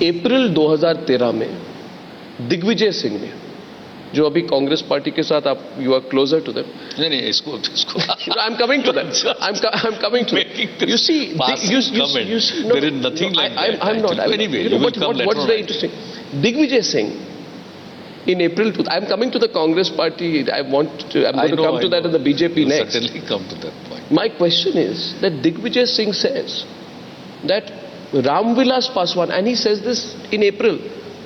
अप्रैल 2013 में दिग्विजय सिंह ने, जो अभी कांग्रेस पार्टी के साथ आप you are closer to them, नहीं इसको I am coming to that, I am coming to you see you see no, there is nothing no, like that I'm not anyway you know what's very interesting, Digvijay Singh in April I'm coming to the Congress party, I'm going to come to that in the BJP You'll next. certainly come to that point. My question is that Digvijay Singh says that Ramvilas Paswan, and he says this in April,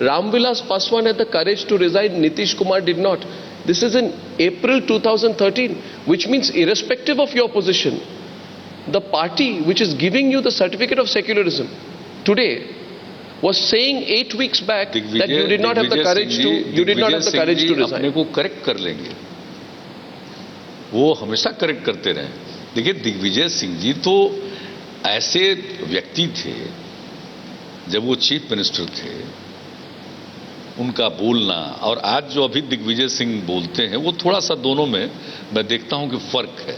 Ramvilas Paswan had the courage to resign, Nitish Kumar did not. This is in April 2013, which means irrespective of your position, the party which is giving you the certificate of secularism today was saying 8 weeks back that you did not have the courage to resign. अपने को correct कर लेंगे, वो हमेशा correct करते रहे। देखिए, दिग्विजय सिंह जी तो ऐसे व्यक्ति थे, जब वो चीफ मिनिस्टर थे, उनका बोलना और आज जो अभी दिग्विजय सिंह बोलते हैं, वो थोड़ा सा दोनों में मैं देखता हूं कि फर्क है।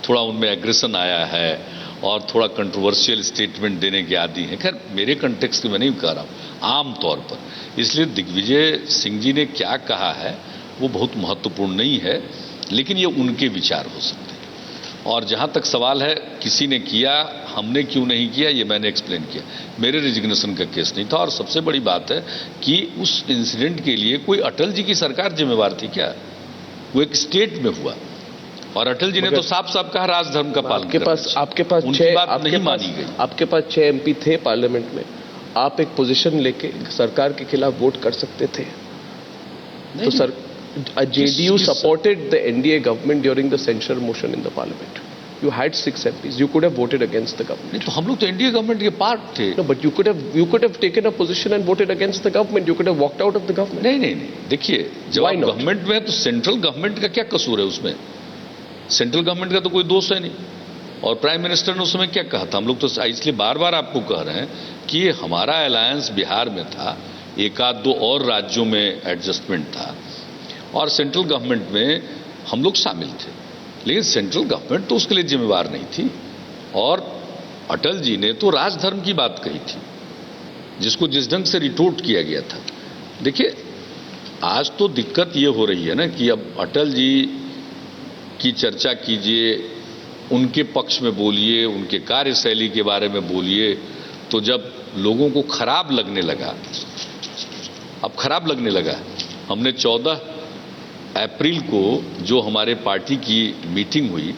थोड़ा उनमें एग्रेशन आया है और थोड़ा कंट्रोवर्शियल स्टेटमेंट देने के आदी हैं। खैर, मेरे कंटेक्स्ट में नहीं कह रहा हूं, आम तौर पर। इसलिए दिग्विजय सिंह जी ने क्या कहा है वो बहुत महत्वपूर्ण नहीं है, लेकिन ये उनके विचार हो सकते हैं। और जहां तक सवाल है किसी ने किया, हमने क्यों नहीं किया, ये मैंने एक्सप्लेन किया। मेरे रिजिग्नेशन का केस नहीं था। और सबसे बड़ी बात है कि उस इंसिडेंट के लिए कोई अटल जी की सरकार जिम्मेवार थी क्या? वो एक स्टेट में हुआ और अटल जी ने तो साफ साफ कहा राजधर्म का पालन करना चाहिए। आपके पास उनकी बात नहीं मानी गई। आपके पास 6 MP थे पार्लियामेंट में, आप एक पोजीशन लेके सरकार के खिलाफ वोट कर सकते थे। तो sir, JDU supported the NDA government during the censure motion in the parliament. You had 6 MPs. You could have voted against the government. नहीं, तो हम लोग तो एनडीए गवर्नमेंट के पार्ट थे। No, but you could have taken a position and voted against the government. You could have walked out of the government. नहीं, देखिए, जब आप गवर्नमेंट में है तो सेंट्रल गवर्नमेंट का क्या कसूर है उसमें? सेंट्रल गवर्नमेंट का तो कोई दोष है नहीं। और प्राइम मिनिस्टर ने उस समय क्या कहा था? हम लोग तो इसलिए बार बार आपको कह रहे हैं कि हमारा अलायंस बिहार में था, एक आध दो और राज्यों में एडजस्टमेंट था और सेंट्रल गवर्नमेंट में हम लोग शामिल थे। लेकिन सेंट्रल गवर्नमेंट तो उसके लिए जिम्मेवार नहीं थी। और अटल जी ने तो राजधर्म की बात कही थी, जिसको जिस ढंग से रिटोर्ट किया गया था। देखिए, आज तो दिक्कत ये हो रही है ना कि अब अटल जी की चर्चा कीजिए, उनके पक्ष में बोलिए, उनके कार्यशैली के बारे में बोलिए, तो जब लोगों को खराब लगने लगा, अब खराब लगने लगा। हमने 14 अप्रैल को जो हमारे पार्टी की मीटिंग हुई,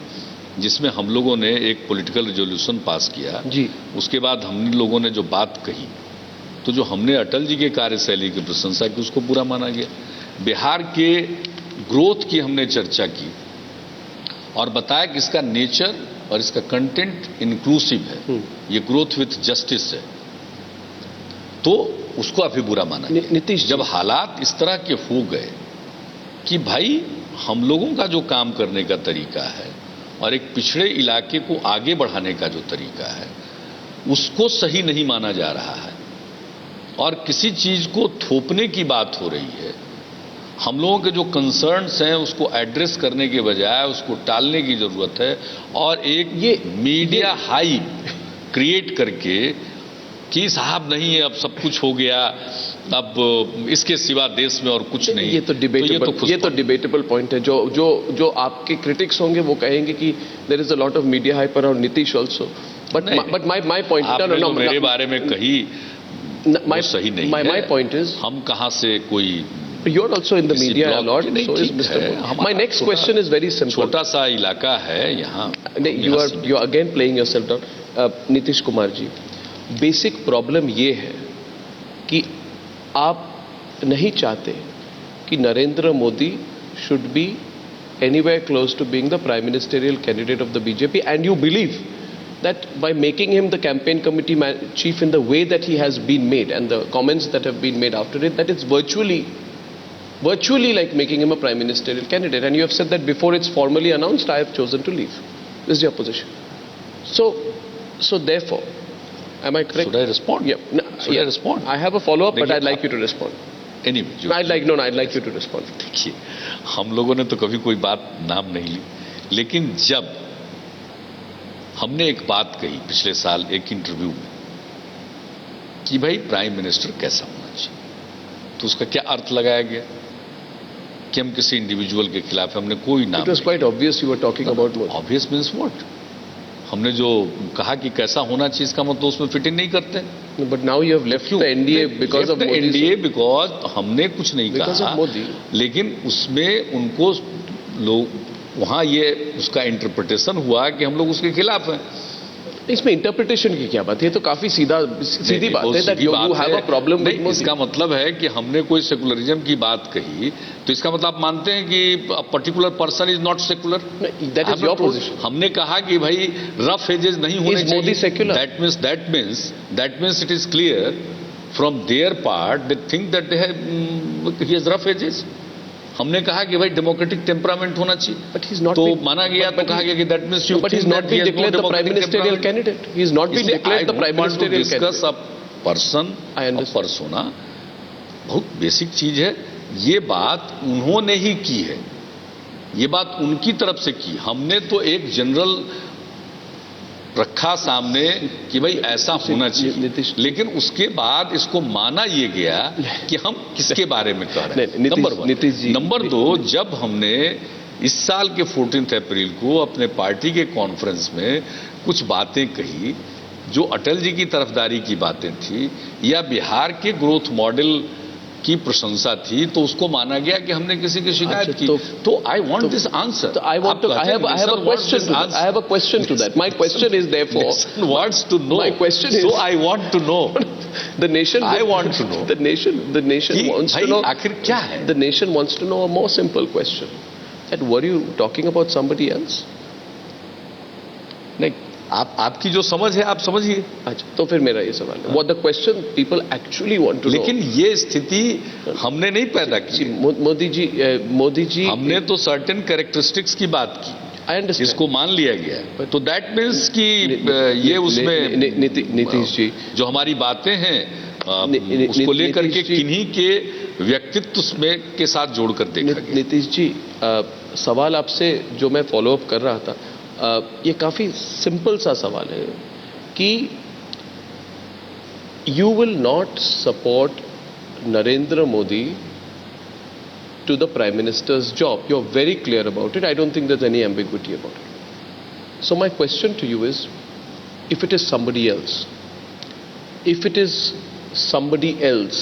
जिसमें हम लोगों ने एक पॉलिटिकल रेजोल्यूशन पास किया जी, उसके बाद हम लोगों ने जो बात कही, तो जो हमने अटल जी के कार्यशैली की प्रशंसा की, उसको पूरा माना गया। बिहार के ग्रोथ की हमने चर्चा की और बताया कि इसका नेचर और इसका कंटेंट इंक्लूसिव है, ये ग्रोथ विथ जस्टिस है, तो उसको अभी बुरा माना। नीतीश, जब हालात इस तरह के हो गए कि भाई हम लोगों का जो काम करने का तरीका है और एक पिछड़े इलाके को आगे बढ़ाने का जो तरीका है, उसको सही नहीं माना जा रहा है और किसी चीज को थोपने की बात हो रही है। हम लोगों के जो कंसर्न्स हैं उसको एड्रेस करने के बजाय उसको टालने की जरूरत है और एक ये मीडिया हाइप क्रिएट करके कि साहब नहीं है, अब सब कुछ हो गया, अब इसके सिवा देश में और कुछ नहीं। ये तो डिबेटेबल पॉइंट है। जो आपके क्रिटिक्स होंगे वो कहेंगे कि there is a lot of media hype around Nitish also, but my point, no, मेरे बारे में कही वो सही नहीं है। माय पॉइंट इज, हम कहां से कोई, you are also in the media a lot, so is Mr. Modi. My next question is very simple. छोटा सा इलाका है यहाँ। You are again playing yourself down. Nitish Kumar ji, basic problem ये है कि आप नहीं चाहते कि Narendra Modi should be anywhere close to being the prime ministerial candidate of the BJP, and you believe that by making him the campaign committee chief in the way that he has been made and the comments that have been made after it, that it's virtually like making him a prime ministerial candidate, and you have said that before it's formally announced, I have chosen to leave. This is your position. So therefore, am I correct? Should I respond? Yeah. No, Should I respond? I have a follow-up, but I'd like you to respond. Anyway, I'd like you to respond. देखिए, हम लोगों ने तो कभी कोई बात नाम नहीं ली, लेकिन जब हमने एक बात कही पिछले साल एक इंटरव्यू में कि भाई प्राइम मिनिस्टर कैसा होना चाहिए। तो उसका क्या अर्थ लगाया गया कि हम किसी इंडिविजुअल के खिलाफ, हमने कोई नाम, It was quite obvious you were talking about Modi. Obvious means what, हमने जो कहा कि कैसा होना चाहिए इसका मतलब उसमें फिट इन नहीं करते। But now you have left the NDA because of Modi. NDA because हमने कुछ नहीं Because कहा, of Modi. लेकिन उसमें उनको लोग वहां ये उसका इंटरप्रिटेशन हुआ कि हम लोग उसके खिलाफ हैं। इसमें इंटरप्रिटेशन की क्या बात है? ये तो काफी सीधी बात है that you have a problem with Modi. इसका मतलब है कि हमने कोई सेकुलरिज्म की बात कही तो इसका मतलब आप मानते हैं कि particular person is not secular. That is your position. हमने कहा कि भाई रफ एजेस नहीं होने Is Modi secular? That means it is clear from their part they think that he has rough edges. हमने कहा कि भाई डेमोक्रेटिक टेम्परामेंट होना चाहिए, But he's not तो been- माना गया, तो कहा गया कि that means you, But he's not been declared the prime ministerial candidate. He's not been declared the prime ministerial discuss candidate. A person, I understand. Persona बहुत बेसिक चीज है। ये बात उन्होंने ही की है, ये बात उनकी तरफ से की। हमने तो एक जनरल रखा सामने कि भाई ऐसा होना चाहिए, लेकिन उसके बाद इसको माना ये गया कि हम किसके बारे में कह रहे हैं। Number one. नंबर दो, जब हमने इस साल के 14 अप्रैल को अपने पार्टी के कॉन्फ्रेंस में कुछ बातें कही जो अटल जी की तरफदारी की बातें थी या बिहार के ग्रोथ मॉडल की प्रशंसा थी, तो उसको माना गया कि हमने किसी की शिकायत की। तो I want this answer. I have a question. I have a question to that. My question is therefore. wants to know. My question is. So I want to know. The nation. I want to know. The nation wants to know. आखिर क्या है? The nation wants to know a more simple question. That were you talking about somebody else? नहीं, आपकी जो समझ है आप समझिए। अच्छा, तो फिर मेरा ये सवाल है, what the question people actually want to know. लेकिन ये स्थिति हमने नहीं पैदा की। मोदी जी हमने तो सर्टेन कैरेक्टरिस्टिक्स की बात की, I understand. जिसको मान लिया गया है। तो दैट मीन्स कि ये उसमें नीतीश जी जो हमारी बातें हैं उसको लेकर के किन्हीं के व्यक्तित्व में के साथ जोड़कर देखा गया। नीतीश जी, सवाल आपसे जो मैं फॉलो अप कर रहा था, ये काफी सिंपल सा सवाल है कि you will not support Narendra Modi to the Prime Minister's job. You're very clear about it. I don't think there's any ambiguity about it. So my question to you is, if it is somebody else, if it is somebody else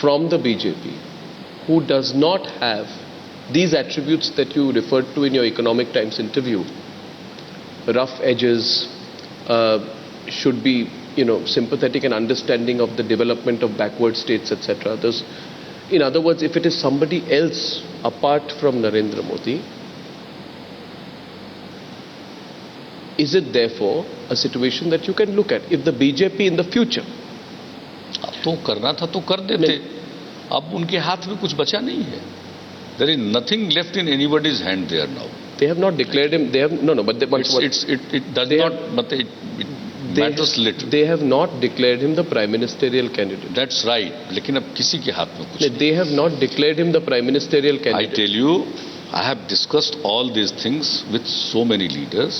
from the BJP who does not have these attributes that you referred to in your Economic Times interview, rough edges, should be, sympathetic and understanding of the development of backward states, etc. In other words, if it is somebody else apart from Narendra Modi, is it therefore a situation that you can look at? If the BJP in the future, तो करना था तो कर देते, अब उनके हाथ में कुछ बचा नहीं है। There is nothing left in anybody's hand there now. They have not declared him. They have but they, but it does not. But it matters little. They have not declared him the prime ministerial candidate. That's right. लेकिन अब किसी के हाथ में कुछ नहीं। They have not declared him the prime ministerial candidate. I tell you, I have discussed all these things with so many leaders.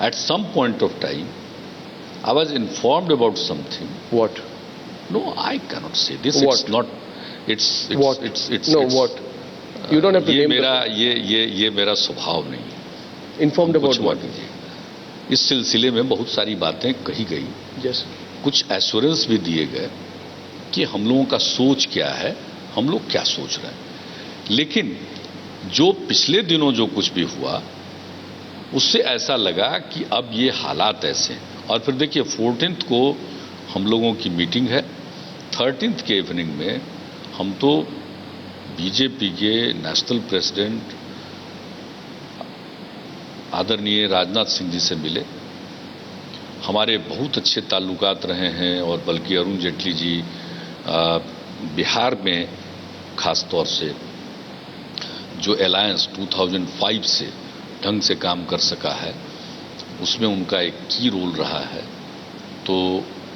At some point of time, I was informed about something. What? No, I cannot say this. What? It's not. It's what? It's no. What? You don't have to ये name मेरा ये मेरा स्वभाव नहीं है। Informed about what? इस सिलसिले में बहुत सारी बातें कही गई। Yes. कुछ एश्योरेंस भी दिए गए कि हम लोगों का सोच क्या है, हम लोग क्या सोच रहे हैं। लेकिन जो पिछले दिनों जो कुछ भी हुआ उससे ऐसा लगा कि अब ये हालात ऐसे हैं। और फिर देखिए 14th को हम लोगों की मीटिंग है, 13th के इवनिंग में हम तो बीजेपी के नेशनल प्रेसिडेंट आदरणीय राजनाथ सिंह जी से मिले। हमारे बहुत अच्छे ताल्लुकात रहे हैं और बल्कि अरुण जेटली जी बिहार में खास तौर से जो अलायंस 2005 से ढंग से काम कर सका है उसमें उनका एक की रोल रहा है, तो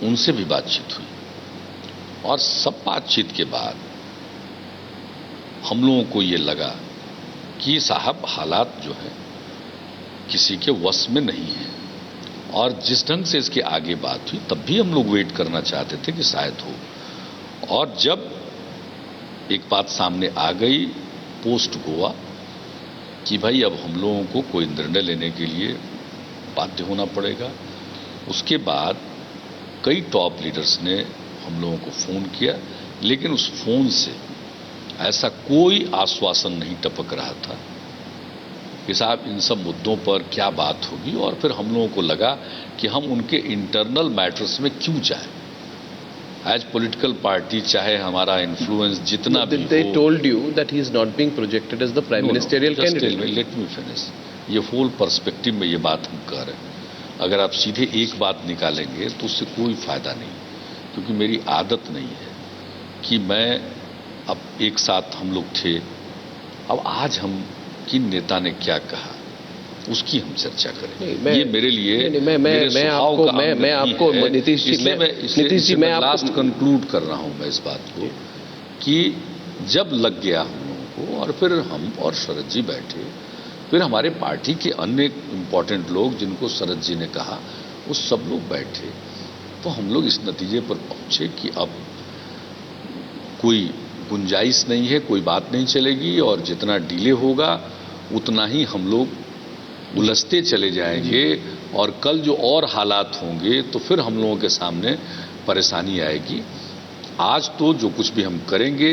उनसे भी बातचीत हुई। और सब बातचीत के बाद हम लोगों को ये लगा कि साहब हालात जो है किसी के वश में नहीं है और जिस ढंग से इसके आगे बात हुई तब भी हम लोग वेट करना चाहते थे कि शायद हो। और जब एक बात सामने आ गई पोस्ट गोवा कि भाई अब हम लोगों को कोई निर्णय लेने के लिए बाध्य होना पड़ेगा, उसके बाद कई टॉप लीडर्स ने हम लोगों को फोन किया, लेकिन उस फोन से ऐसा कोई आश्वासन नहीं टपक रहा था कि साहब इन सब मुद्दों पर क्या बात होगी। और फिर हम लोगों को लगा कि हम उनके इंटरनल मैटर्स में क्यों जाएं। एज पॉलिटिकल पार्टी चाहे हमारा इन्फ्लुएंस जितना भी हो। They told you that he is not being projected as the prime ministerial candidate. Let me finish. ये होल पर्सपेक्टिव में ये बात हम कह रहे हैं। अगर आप सीधे एक बात निकालेंगे तो उससे कोई फायदा नहीं, क्योंकि मेरी आदत नहीं है कि मैं अब एक साथ हम लोग थे, अब आज हम किन नेता ने क्या कहा उसकी हम चर्चा करें। ये मेरे लिए मैं आपको नीतीश जी मैं लास्ट कंक्लूड कर रहा हूं मैं इस बात को कि जब लग गया हम लोगों को और फिर हम और शरद जी बैठे, फिर हमारे पार्टी के अन्य इंपॉर्टेंट लोग जिनको शरद जी ने कहा वो सब लोग बैठे, तो हम लोग इस नतीजे पर पहुंचे कि अब कोई गुंजाइश नहीं है, कोई बात नहीं चलेगी और जितना डिले होगा उतना ही हम लोग उलझते चले जाएंगे और कल जो और हालात होंगे तो फिर हम लोगों के सामने परेशानी आएगी। आज तो जो कुछ भी हम करेंगे,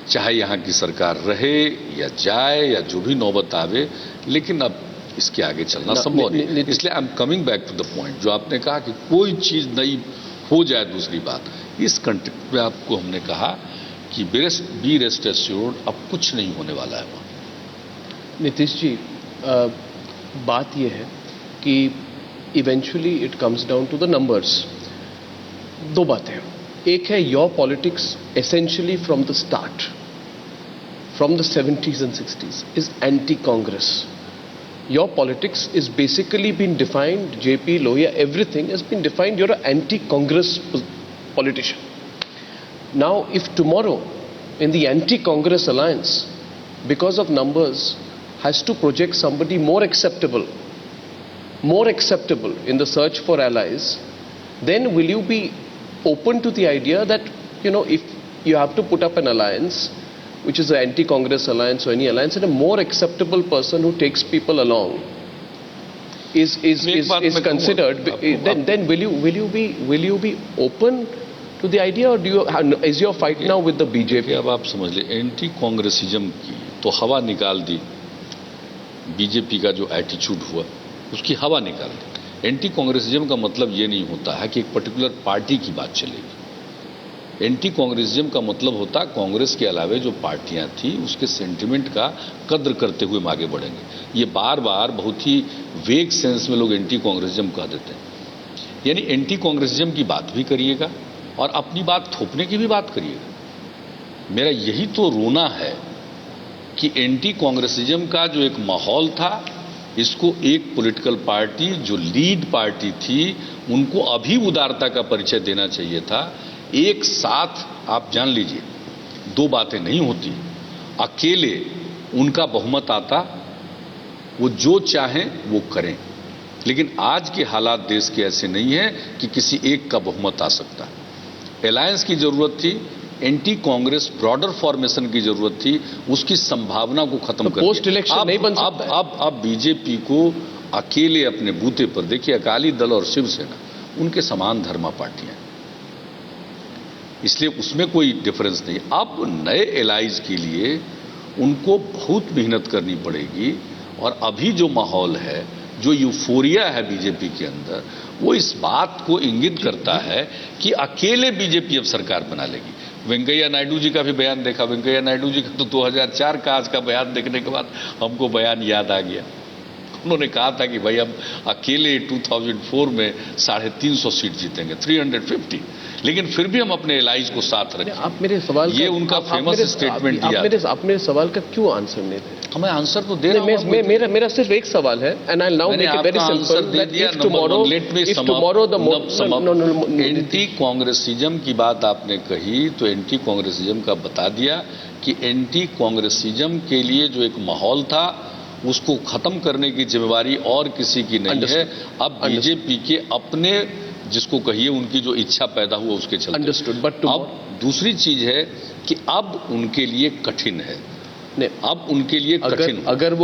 चाहे यहाँ की सरकार रहे या जाए या जो भी नौबत आवे, लेकिन अब इसके आगे चलना संभव नहीं। इसलिए I am coming back to the point जो आपने कहा कि कोई चीज नई हो जाए। दूसरी बात, इस कंटेक्ट में आपको हमने कहा कि बी रेस्ट एश्योर्ड, अब कुछ नहीं होने वाला है वहाँ। नीतीश जी, बात यह है कि eventually it comes down to the numbers. दो बातें, एक है your politics essentially from the start, from the 70s and 60s is anti-Congress. Your politics is basically been defined, JP, Lohia, everything has been defined, you're an anti-Congress politician. Now, if tomorrow in the anti-Congress alliance, because of numbers, has to project somebody more acceptable in the search for allies, then will you be open to the idea that, you know, if you have to put up an alliance, which is an anti-Congress alliance or any alliance, and a more acceptable person who takes people along is considered, then will you be open to the idea, or is your fight now with the BJP? अब आप समझ ले, anti Congressism की तो हवा निकाल दी, BJP का जो एटीट्यूड हुआ उसकी हवा निकाल दी। एंटी कांग्रेसिज्म का मतलब ये नहीं होता है कि एक पर्टिकुलर पार्टी की बात चलेगी। एंटी कांग्रेसिज्म का मतलब होता है कांग्रेस के अलावे जो पार्टियां थी उसके सेंटिमेंट का कद्र करते हुए हम आगे बढ़ेंगे। ये बार बार बहुत ही वेग सेंस में लोग एंटी कांग्रेसिज्म कह देते हैं, यानी एंटी कांग्रेसिज्म की बात भी करिएगा और अपनी बात थोपने की भी बात करिएगा। मेरा यही तो रोना है कि एंटी कांग्रेसिज्म का जो एक माहौल था, इसको एक पॉलिटिकल पार्टी जो लीड पार्टी थी उनको अभी उदारता का परिचय देना चाहिए था। एक साथ आप जान लीजिए, दो बातें नहीं होती, अकेले उनका बहुमत आता, वो जो चाहें वो करें, लेकिन आज के हालात देश के ऐसे नहीं है कि किसी एक का बहुमत आ सकता है। अलायंस की जरूरत थी, एंटी कांग्रेस ब्रॉडर फॉर्मेशन की जरूरत थी, उसकी संभावना को खत्म कर पोस्ट इलेक्शन नहीं बन सकता है। अब बीजेपी को अकेले अपने बूते पर, देखिए अकाली दल और शिवसेना उनके समान धर्मा पार्टियां, इसलिए उसमें कोई डिफरेंस नहीं। अब नए एलाइज के लिए उनको बहुत मेहनत करनी पड़ेगी और अभी जो माहौल है, जो यूफोरिया है बीजेपी के अंदर, वो इस बात को इंगित करता है कि अकेले बीजेपी अब सरकार बना लेगी। वेंकैया नायडू जी का भी बयान देखा, वेंकैया नायडू जी का तो 2004 का आज का बयान देखने के बाद हमको बयान याद आ गया। उन्होंने कहा था कि भाई हम अकेले 2004 में 350 सीट जीतेंगे, 350, लेकिन फिर भी हम अपने एलाइज को साथ रखें। आप मेरे सवाल ये उनका फेमस स्टेटमेंट दिया। आप मेरे सवाल का क्यों आंसर नहीं दे? मैं आंसर तो दे रहा हूं। मेरा सिर्फ एक सवाल है, and I now make it very simple, that if tomorrow the anti Congressism की बात आपने कही तो एंटी कांग्रेसिज्म का बता दिया कि एंटी कांग्रेसिज्म के लिए जो एक माहौल था उसको खत्म करने की जिम्मेवारी और किसी की नहीं है। अब बीजेपी के अपने, जिसको कहिए उनकी जो इच्छा पैदा हुआ उसके चलते। अंडरस्टूड, बट अब दूसरी चीज है कि अब उनके लिए कठिन है, अब उनके लिए कठिन अगर वो